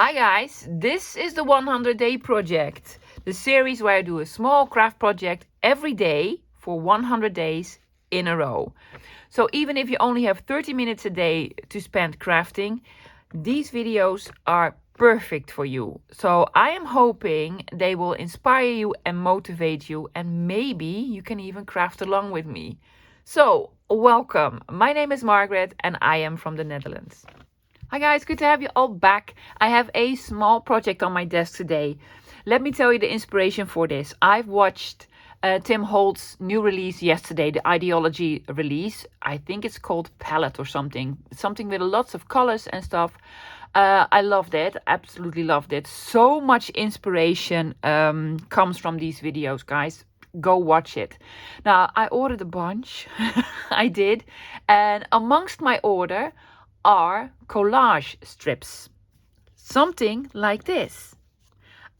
Hi guys, this is the 100-day project, the series where I do a small craft project every day for 100 days in a row. So even if you only have 30 minutes a day to spend crafting, these videos are perfect for you. So I am hoping they will inspire you and motivate you, and maybe you can even craft along with me. So welcome, my name is Margaret and I am from the Netherlands. Hi guys, good to have you all back. I have a small project on my desk today. Let me tell you the inspiration for this. I've watched Tim Holtz's new release yesterday, the idea-ology release. I think it's called Palette or something. Something with lots of colors and stuff. I loved it, absolutely loved it. So much inspiration comes from these videos, guys. Go watch it. Now, I ordered a bunch. I did. And amongst my order are collage strips. Something like this.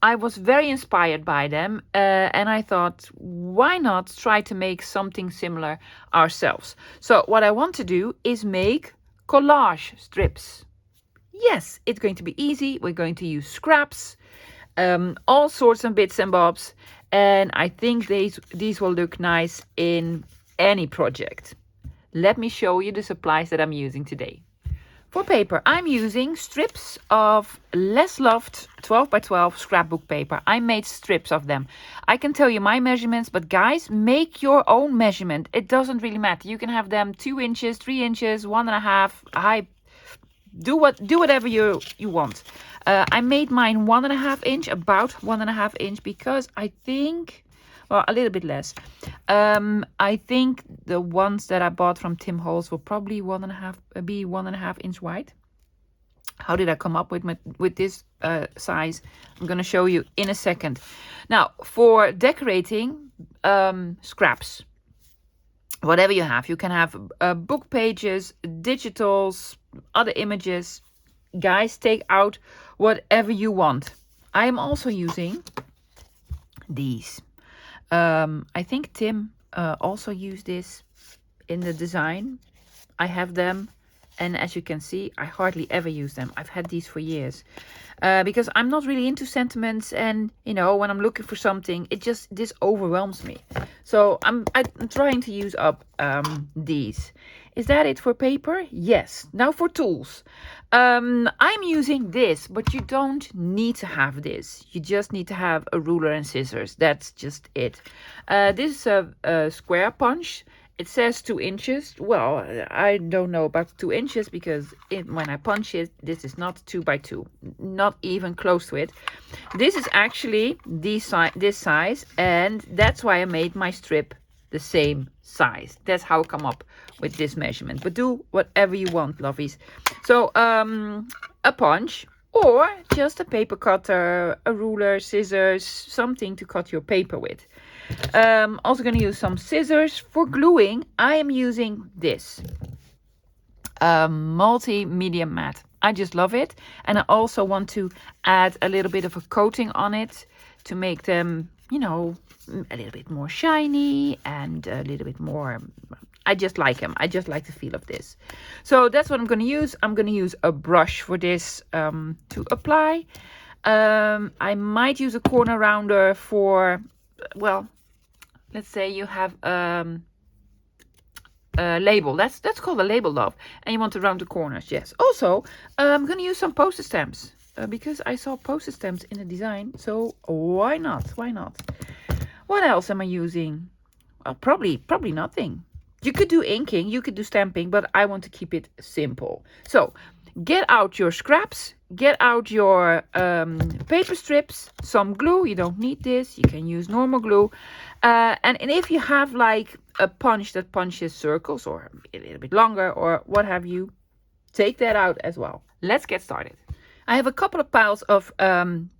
I was very inspired by them and I thought, why not try to make something similar ourselves? So what I want to do is make collage strips. Yes, it's going to be easy. We're going to use scraps, all sorts of bits and bobs, and I think these will look nice in any project. Let me show you the supplies that I'm using today. For paper, I'm using strips of less loved 12 by 12 scrapbook paper. I made strips of them. I can tell you my measurements, but guys, make your own measurement. It doesn't really matter. You can have them 2 inches, 3 inches, 1.5. I do whatever you want. I made mine 1.5 inch, about 1.5 inch, because I think, well, a little bit less. I think the ones that I bought from Tim Holtz will probably 1.5 inch wide. How did I come up with this size? I'm going to show you in a second. Now, for decorating scraps, whatever you have, you can have book pages, digitals, other images. Guys, take out whatever you want. I am also using these. I think Tim also used this in the design. I have them, and as you can see, I hardly ever use them. I've had these for years because I'm not really into sentiments, and you know, when I'm looking for something, this overwhelms me. So I'm trying to use up these. Is that it for paper? Yes. Now for tools. I'm using this, but you don't need to have this. You just need to have a ruler and scissors. That's just it. This is a square punch. It says 2 inches. Well, I don't know about 2 inches because when I punch it, this is not 2 by 2. Not even close to it. This is actually this size, and that's why I made my strip the same size. That's how I come up with this measurement. But do whatever you want, lovies. So a punch, or just a paper cutter, a ruler, scissors, something to cut your paper with. Also going to use some scissors. For gluing, I am using this multi-medium mat. I just love it, and I also want to add a little bit of a coating on it to make them, you know, a little bit more shiny and a little bit more. I just like them. I just like the feel of this. So that's what I'm going to use. I'm going to use a brush for this to apply. I might use a corner rounder for, well, let's say you have a label. That's called a label, love. And you want to round the corners, yes. Also, I'm going to use some postage stamps because I saw postage stamps in the design. So why not? Why not? What else am I using? Well, probably nothing. You could do inking, you could do stamping, but I want to keep it simple. So get out your scraps, get out your paper strips, some glue. You don't need this. You can use normal glue. And if you have like a punch that punches circles or a little bit longer or what have you, take that out as well. Let's get started. I have a couple of piles of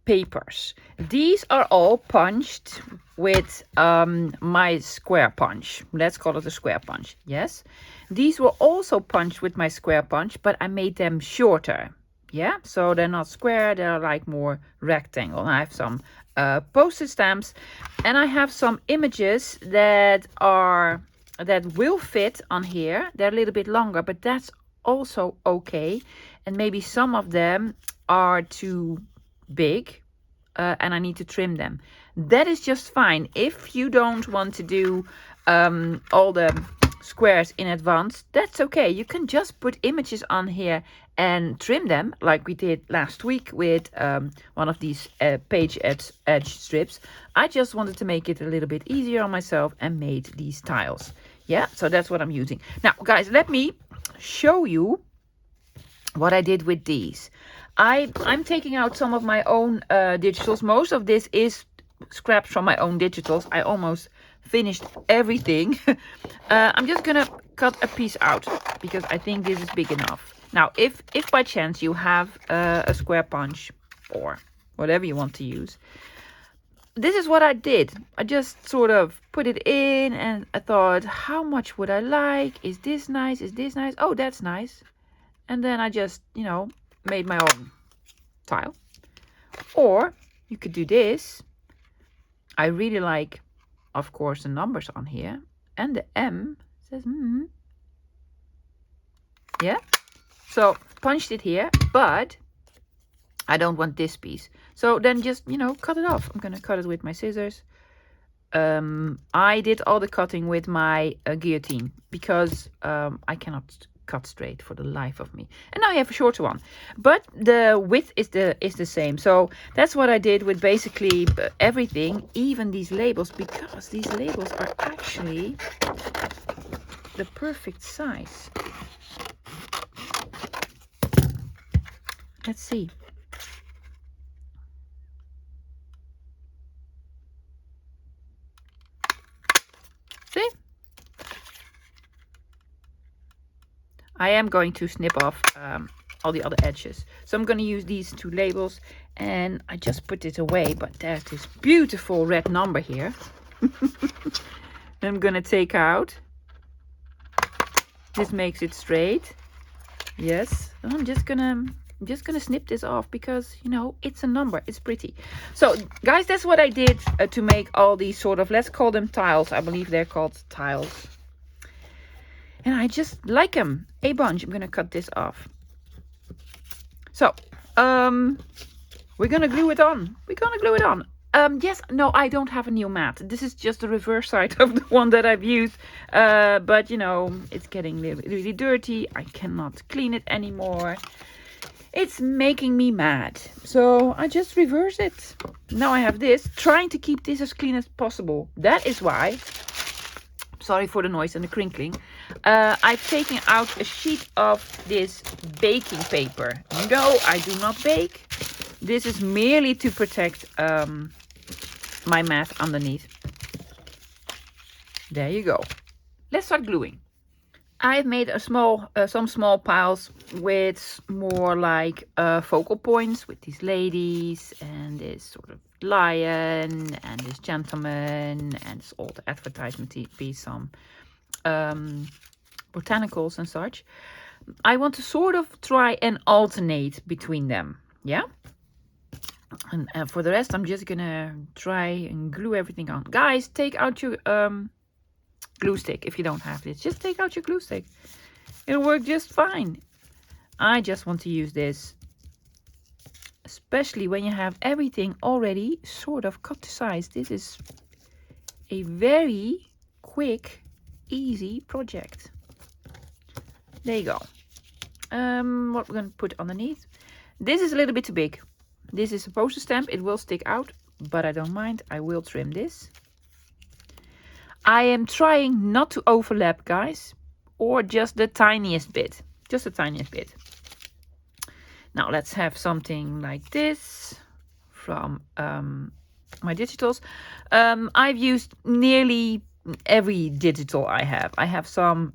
papers. These are all punched with my square punch. Let's call it a square punch. Yes. These were also punched with my square punch, but I made them shorter. Yeah. So they're not square. They're like more rectangle. I have some postage stamps, and I have some images that will fit on here. They're a little bit longer, but that's also okay. And maybe some of them are too big and I need to trim them. That is just fine. If you don't want to do all the squares in advance, that's okay. You can just put images on here and trim them like we did last week with one of these page edge strips. I just wanted to make it a little bit easier on myself and made these tiles. Yeah, so that's what I'm using. Now, guys, let me show you what I did with these. I'm taking out some of my own digitals. Most of this is scraps from my own digitals. I almost finished everything. I'm just gonna cut a piece out because I think this is big enough. Now, if by chance you have a square punch or whatever you want to use, this is what I did. I just sort of put it in and I thought, how much would I like? Is this nice? Is this nice? Oh, that's nice. And then I just, you know, made my own tile. Or you could do this. I really like, of course, the numbers on here. And the M says, yeah. So punched it here, but I don't want this piece. So then just, you know, cut it off. I'm going to cut it with my scissors. I did all the cutting with my guillotine because I cannot cut straight for the life of me. And now I have a shorter one, but the width is the same. So that's what I did with basically everything, even these labels, because these labels are actually the perfect size. Let's see. See? I am going to snip off all the other edges. So I'm going to use these two labels and I just put it away. But there's this beautiful red number here. I'm going to take out. This makes it straight. Yes. And I'm just gonna snip this off because, you know, it's a number. It's pretty. So, guys, that's what I did to make all these sort of, let's call them tiles. I believe they're called tiles. And I just like them a bunch. I'm going to cut this off. So, we're going to glue it on. We're going to glue it on. Yes, no, I don't have a new mat. This is just the reverse side of the one that I've used. But, you know, it's getting really dirty. I cannot clean it anymore. It's making me mad. So I just reverse it. Now I have this, trying to keep this as clean as possible. That is why, sorry for the noise and the crinkling, I've taken out a sheet of this baking paper. No, I do not bake. This is merely to protect my mat underneath. There you go. Let's start gluing. I've made some small piles with more like focal points with these ladies and this sort of lion and this gentleman and this old advertisement piece, some botanicals and such. I want to sort of try and alternate between them. Yeah. And for the rest, I'm just gonna try and glue everything on. Guys, take out your glue stick if you don't have this. Just take out your glue stick. It'll work just fine. I just want to use this, especially when you have everything already sort of cut to size. This is a very quick, easy project. There you go. What we're going to put underneath. This is a little bit too big. This is supposed to stamp. It will stick out, but I don't mind. I will trim this. I am trying not to overlap, guys, or just the tiniest bit. Just the tiniest bit. Now let's have something like this from my digitals. I've used nearly every digital I have. I have some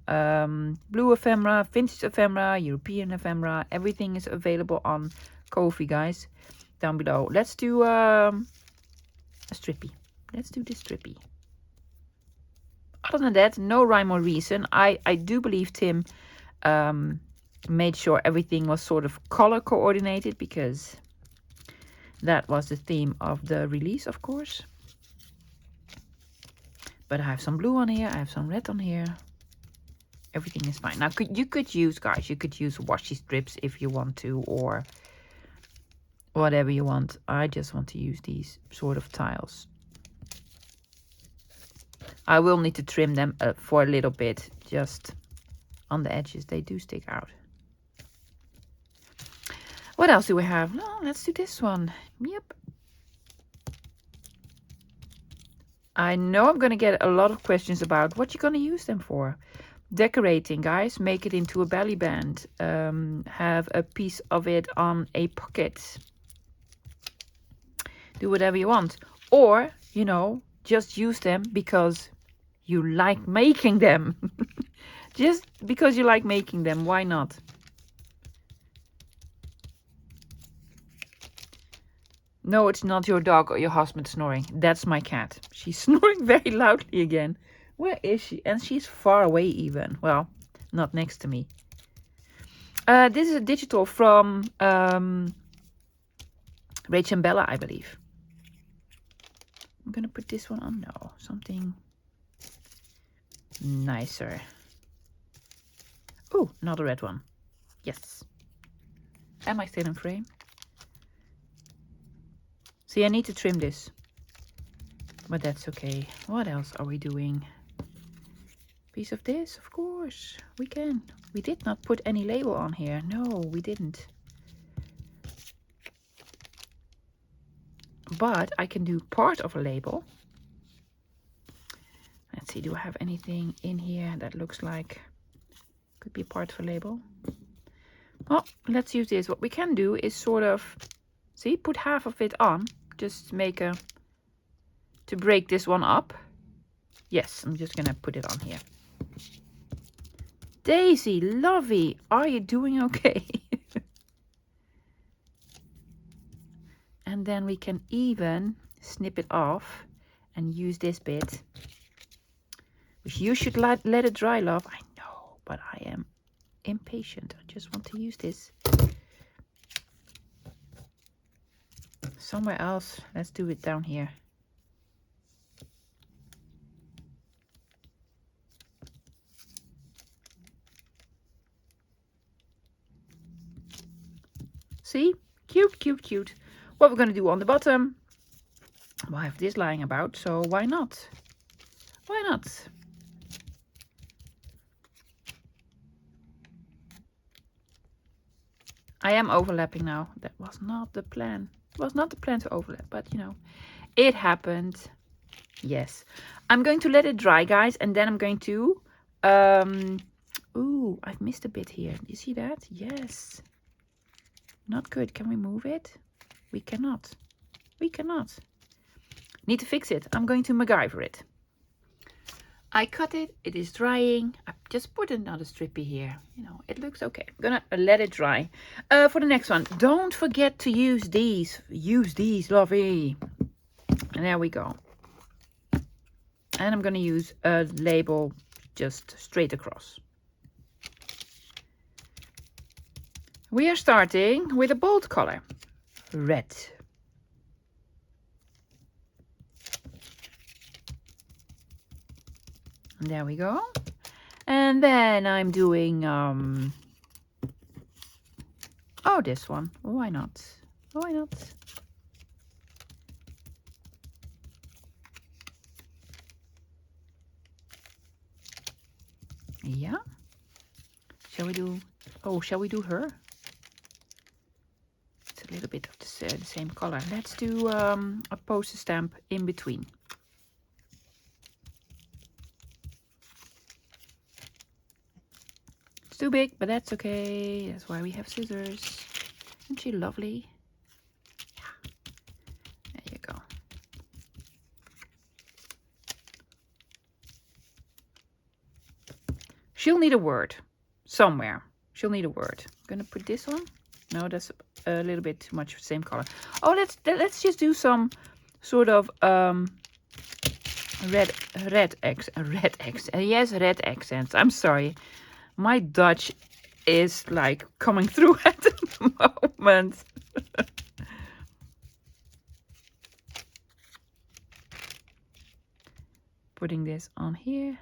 blue ephemera, vintage ephemera, European ephemera. Everything is available on Ko-fi, guys, down below. Let's do a strippy. Let's do this strippy. Other than that, no rhyme or reason. I do believe Tim made sure everything was sort of color coordinated because that was the theme of the release, of course. But I have some blue on here. I have some red on here. Everything is fine. Now, you could use, guys, you could use washi strips if you want to, or whatever you want. I just want to use these sort of tiles. I will need to trim them for a little bit, just on the edges. They do stick out. What else do we have? No, let's do this one. Yep. I know I'm going to get a lot of questions about what you're going to use them for. Decorating, guys. Make it into a belly band. Have a piece of it on a pocket. Do whatever you want. Or, you know, just use them because you like making them. Just because you like making them. Why not? No, it's not your dog or your husband snoring. That's my cat. She's snoring very loudly again. Where is she? And she's far away even. Well, not next to me. This is a digital from Rach and Bella, I believe. I'm going to put this one on. No, something nicer. Oh, another red one. Yes. Am I still in frame? See, I need to trim this. But that's okay. What else are we doing? Piece of this, of course. We can. We did not put any label on here. No, we didn't. But I can do part of a label. Let's see, do I have anything in here that looks like could be part of a label? Well, let's use this. What we can do is sort of, see, put half of it on. Just make a, to break this one up. Yes, I'm just gonna put it on here. Daisy, lovey, are you doing okay? And then we can even snip it off and use this bit. Which you should let it dry, love. I know, but I am impatient. I just want to use this. Somewhere else. Let's do it down here. See? Cute, cute, cute. What we're going to do on the bottom. Well, I have this lying about, so why not? Why not? I am overlapping now. That was not the plan. It was not the plan to overlap, but you know, it happened. Yes. I'm going to let it dry, guys, and then I'm going to... Ooh, I've missed a bit here. You see that? Yes. Not good. Can we move it? We cannot. We cannot. Need to fix it. I'm going to MacGyver it. I cut it. It is drying. I just put another strippy here. You know, it looks okay. I'm gonna let it dry. For the next one, don't forget to use these. Use these, lovey. And there we go. And I'm gonna use a label just straight across. We are starting with a bold color, red. There we go. And then I'm doing, oh, this one. Why not? Why not? Yeah. Shall we do, oh, shall we do her? It's a little bit of the same color. Let's do a poster stamp in between. Too big, but that's okay. That's why we have scissors. Isn't she lovely? Yeah. There you go. She'll need a word somewhere. She'll need a word. I'm gonna put this on. No, that's a little bit too much same color. Oh, let's just do some sort of red accents. I'm sorry. My Dutch is like coming through at the moment. Putting this on here.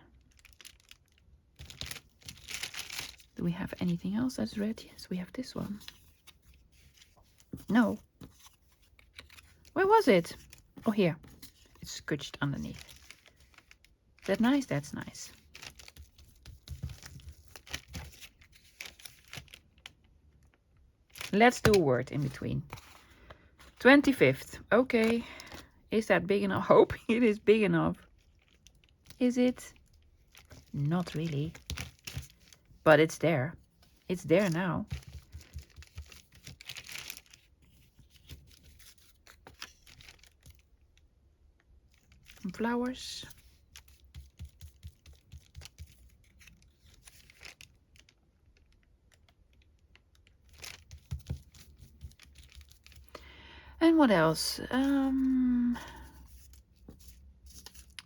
Do we have anything else that's red? Yes, we have this one. No, Where was it? Oh, here. It's scratched underneath. Is that nice? That's nice. Let's do a word in between. 25th. Okay. Is that big enough? Hope it is big enough. Is it? Not really. But it's there. It's there now. Some flowers. And what else?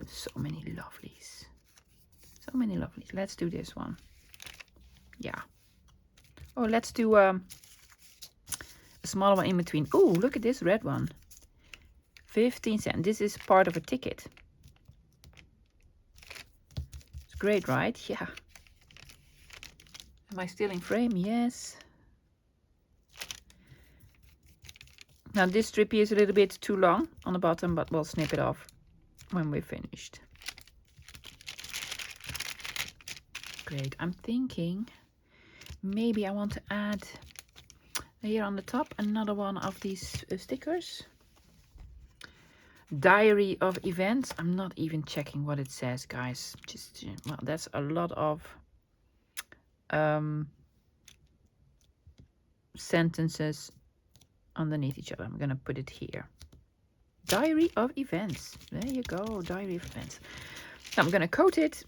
So many lovelies. So many lovelies. Let's do this one. Yeah. Oh, let's do a smaller one in between. Oh, look at this red one. 15 cents. This is part of a ticket. It's great, right? Yeah. Am I still in frame? Yes. Now this strip here is a little bit too long on the bottom, but we'll snip it off when we're finished. Great. I'm thinking maybe I want to add here on the top another one of these stickers. Diary of events. I'm not even checking what it says, guys. Just, well, that's a lot of sentences underneath each other. I'm gonna put it here. Diary of events. There you go. Diary of events. I'm gonna coat it.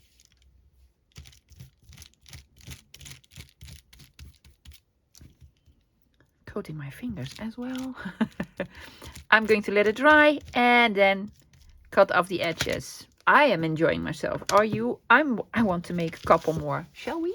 Coating my fingers as well. I'm going to let it dry and then cut off the edges. I am enjoying myself. Are you? I want to make a couple more. Shall we?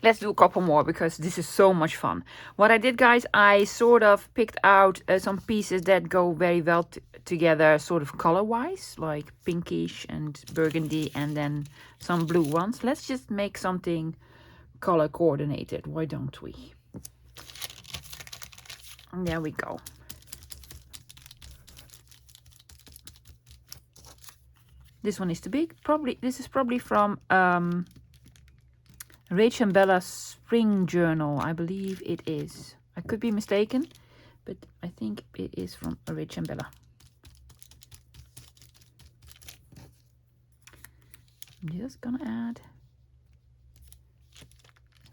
Let's do a couple more because this is so much fun. What I did, guys, I sort of picked out some pieces that go very well together, sort of color-wise, like pinkish and burgundy, and then some blue ones. Let's just make something color coordinated. Why don't we? And there we go. This one is too big. Probably this is probably from Rach and Bella's Spring Journal. I believe it is. I could be mistaken, but I think it is from Rach and Bella. I'm just gonna add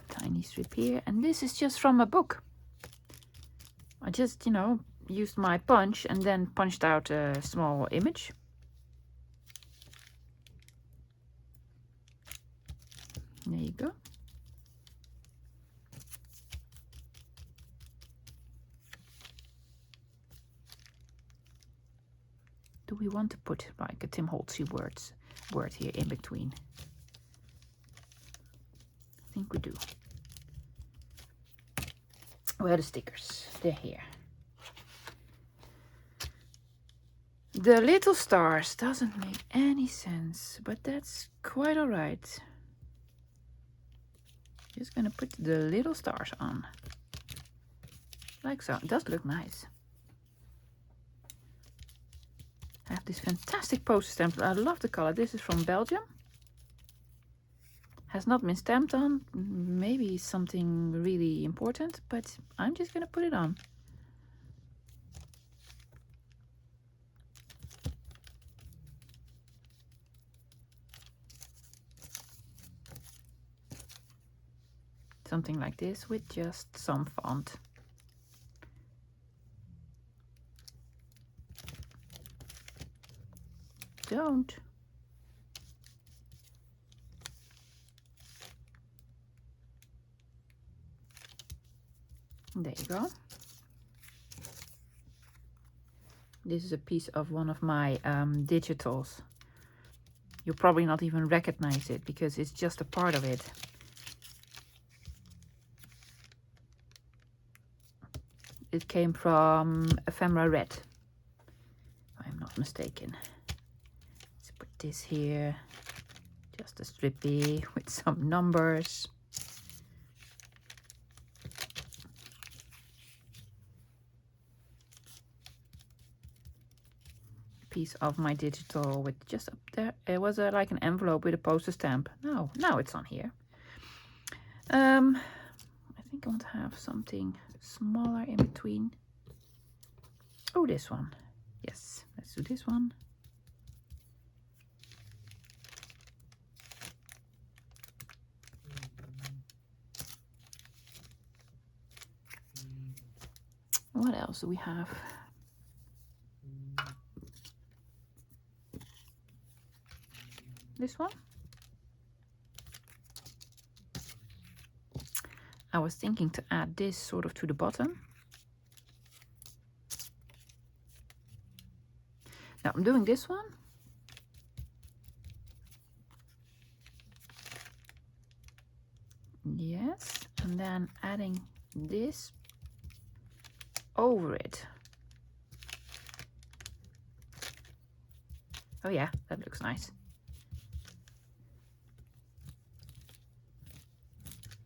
a tiny strip here, and this is just from a book. I just, used my punch and then punched out a small image. There you go. Do we want to put like a Tim Holtzy word here in between? I think we do. Where are the stickers? They're here. The little stars doesn't make any sense, but that's quite all right. Just gonna put the little stars on. Like so. It does look nice. I have this fantastic poster stamp. I love the color. This is from Belgium. Has not been stamped on. Maybe something really important, but I'm just gonna put it on. Something like this with just some font. Don't. There you go. This is a piece of one of my digitals. You'll probably not even recognize it because it's just a part of it. It came from Ephemera Red, if I'm not mistaken. Let's put this here. Just a strippy with some numbers. piece of my digital with just up there. It was like an envelope with a postage stamp. No, now it's on here. I think I want to have something smaller in between. Oh, this one. Yes, let's do this one. What else do we have? This one. I was thinking to add this sort of to the bottom. Now I'm doing this one. Yes, and then adding this over it. Oh yeah, that looks nice.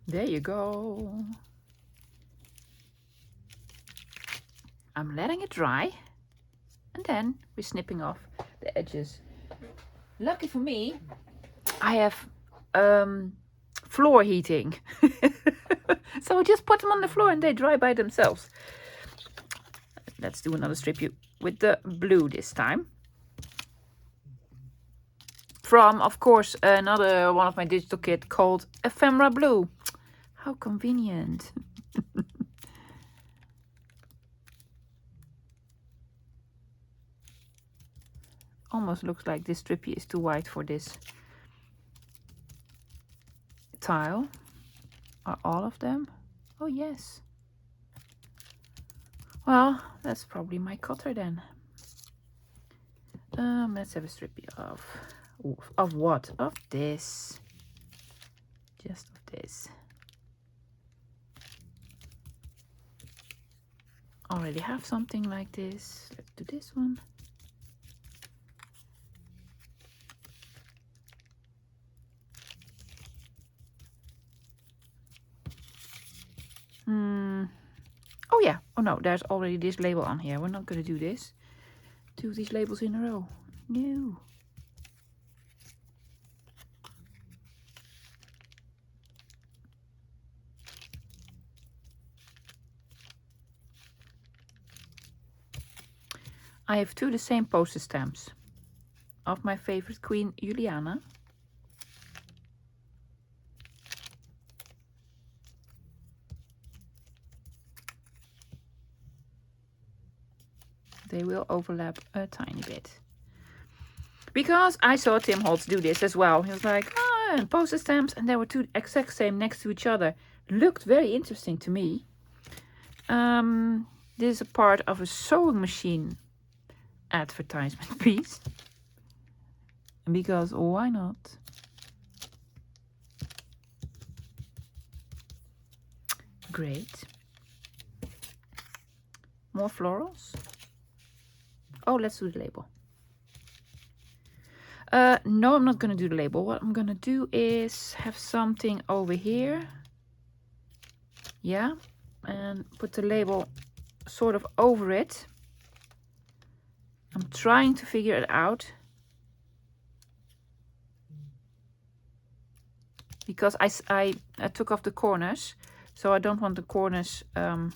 There you go. I'm letting it dry, and then we're snipping off the edges. Lucky for me, I have floor heating. So I just put them on the floor and they dry by themselves. Let's do another strip with the blue this time. From, of course, another one of my digital kit called Ephemera Blue. How convenient. Almost looks like this strippy is too wide for this tile. Are all of them? Oh yes. Well, that's probably my cutter then. Let's have a strippy of what? Of this. Just of this. Already have something like this. Let's do this one. Oh yeah. Oh no, there's already this label on here. We're not going to do this. Two of these labels in a row. No. I have two the same postage stamps of my favorite Queen Juliana. They will overlap a tiny bit. Because I saw Tim Holtz do this as well. He was like, and postage stamps, and there were two exact same next to each other. Looked very interesting to me. This is a part of a sewing machine advertisement piece. Because why not? Great. More florals. Oh, let's do the label. No, I'm not going to do the label. What I'm going to do is have something over here. Yeah. And put the label sort of over it. I'm trying to figure it out. Because I took off the corners. So I don't want the corners to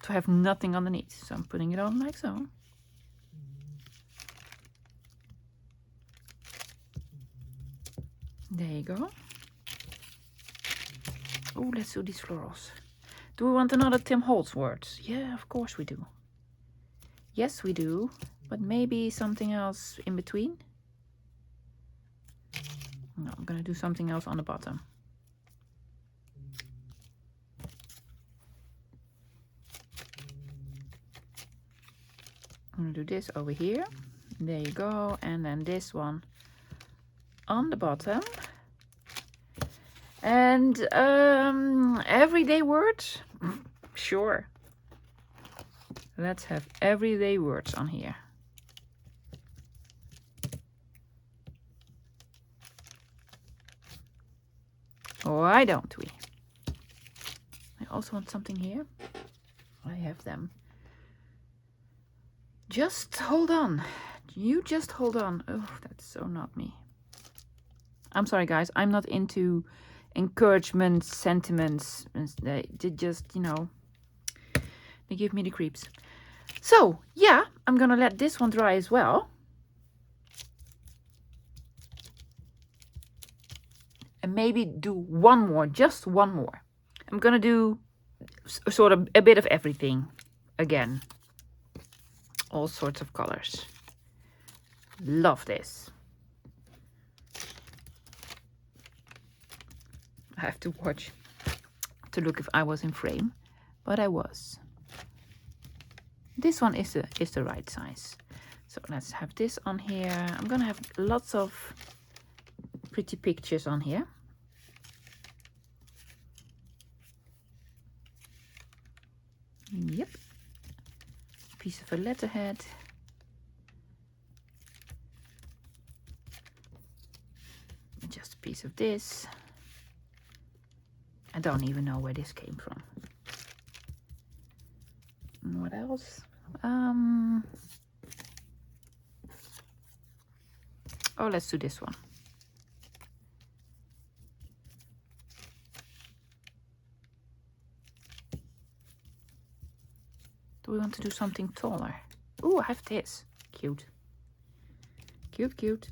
have nothing underneath. So I'm putting it on like so. There you go. Oh, let's do these florals. Do we want another Tim Holtz words? Yeah, of course we do. Yes, we do. But maybe something else in between? No, I'm going to do something else on the bottom. I'm going to do this over here. There you go. And then this one on the bottom. And everyday words? Sure. Let's have everyday words on here. Why don't we? I also want something here. I have them. Just hold on. You just hold on. Oh, that's so not me. I'm sorry, guys. I'm not into encouragement, sentiments. They just, you know, they give me the creeps. So, yeah, I'm gonna let this one dry as well. And maybe do one more, just one more. I'm gonna do sort of a bit of everything again. All sorts of colors. Love this. I have to watch to look if I was in frame, but I was. This one is the right size. So let's have this on here. I'm gonna have lots of pretty pictures on here. Yep. Piece of a letterhead. Just a piece of this. I don't even know where this came from. And what else? Oh, let's do this one. Do we want to do something taller? Oh, I have this. Cute. Cute, cute.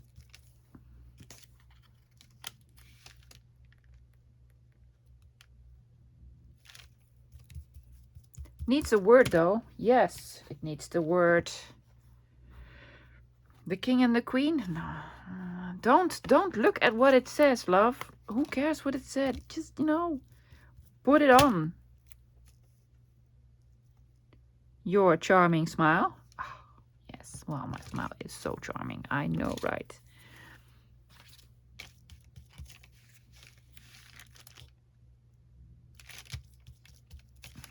Needs a word though. Yes, it needs the word. The king and the queen? No. Don't look at what it says, love. Who cares what it said? Just, you know, put it on. Your charming smile. Oh, yes, well, my smile is so charming. I know, right?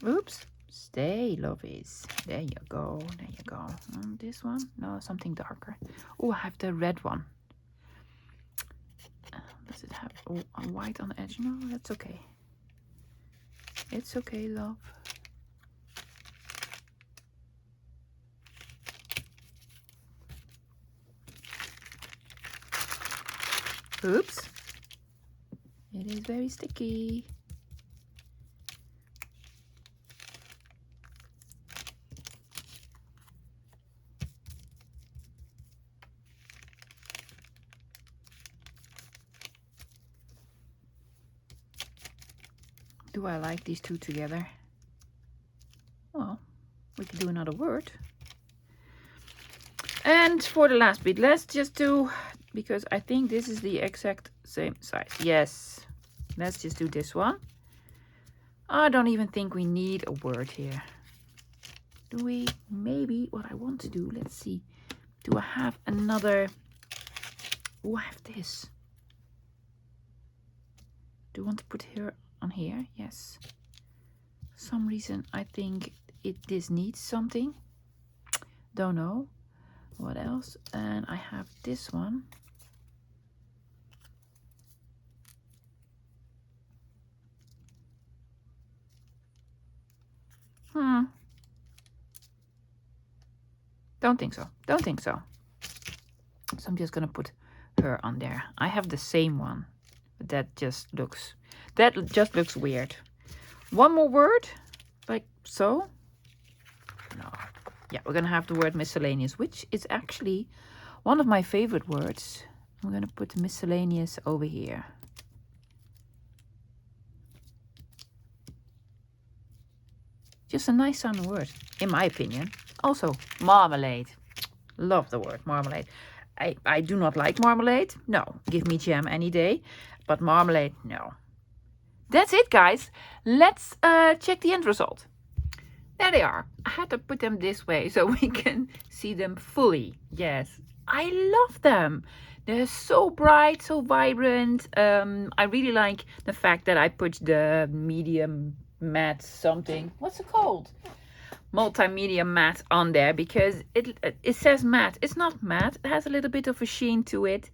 Oops. Stay, lovies. There you go. There you go. This one? No, something darker. Oh, I have the red one. Does it have a white on the edge? No, that's okay. It's okay, love. Oops. It is very sticky. Do I like these two together? Well, we could do another word. And for the last bit, let's just do, because I think this is the exact same size. Yes, let's just do this one. I don't even think we need a word here. Do we? Maybe what I want to do, let's see. Do I have another? Oh, I have this. Do you want to put her on here? Yes. For some reason, I think this needs something. Don't know. What else? And I have this one. Don't think so. Don't think so. So I'm just gonna put her on there. I have the same one, but that just looks weird. One more word, like so. No. Yeah, we're gonna have the word miscellaneous, which is actually one of my favorite words. I'm gonna put miscellaneous over here. Just a nice sounding word, in my opinion. Also, marmalade. Love the word marmalade. I do not like marmalade. No, give me jam any day. But marmalade, no. That's it, guys. Let's check the end result. There they are. I had to put them this way so we can see them fully. Yes, I love them. They're so bright, so vibrant. I really like the fact that I put the medium matte something. What's it called? Multimedia matte on there, because it says matte. It's not matte. It has a little bit of a sheen to it.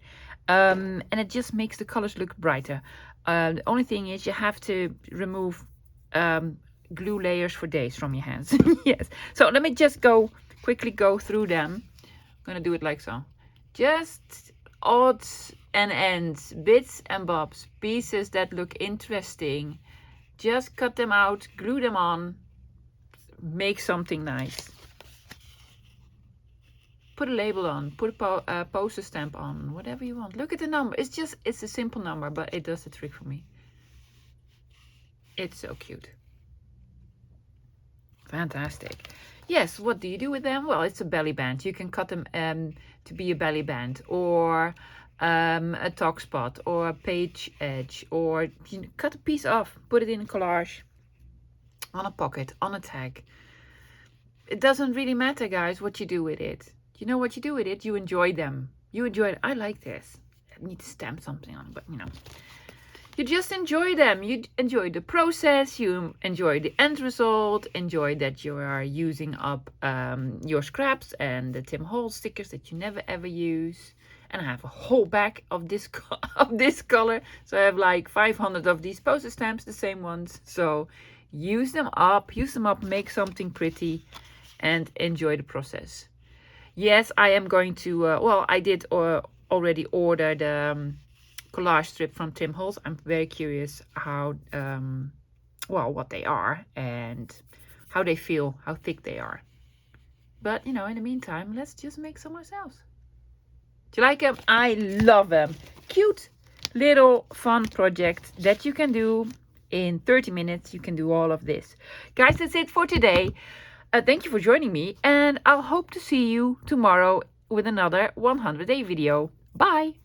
And it just makes the colors look brighter. The only thing is you have to remove glue layers for days from your hands. Yes. So let me just quickly go through them. I'm gonna do it like so. Just odds and ends, bits and bobs, pieces that look interesting. Just cut them out, glue them on, make something nice. Put a label on, put a poster stamp on, whatever you want. Look at the number. It's a simple number, but it does the trick for me. It's so cute. Fantastic. Yes, what do you do with them? Well, it's a belly band. You can cut them to be a belly band, or a talk spot, or a page edge, or you cut a piece off, put it in a collage, on a pocket, on a tag. It doesn't really matter, guys, what you do with it. You know what you do with it? You enjoy them. You enjoy it. I like this. I need to stamp something on, but you know. You just enjoy them. You enjoy the process. You enjoy the end result. Enjoy that you are using up your scraps and the Tim Holtz stickers that you never ever use. And I have a whole bag of this color. So I have like 500 of these poster stamps, the same ones. So use them up, make something pretty, and enjoy the process. Yes, I am going to, well, I did already order the collage strip from Tim Holtz. I'm very curious how, well, what they are and how they feel, how thick they are. But, you know, in the meantime, let's just make some ourselves. Do you like them? I love them. Cute little fun project that you can do in 30 minutes. You can do all of this. Guys, that's it for today. Thank you for joining me, and I'll hope to see you tomorrow with another 100-day video. Bye!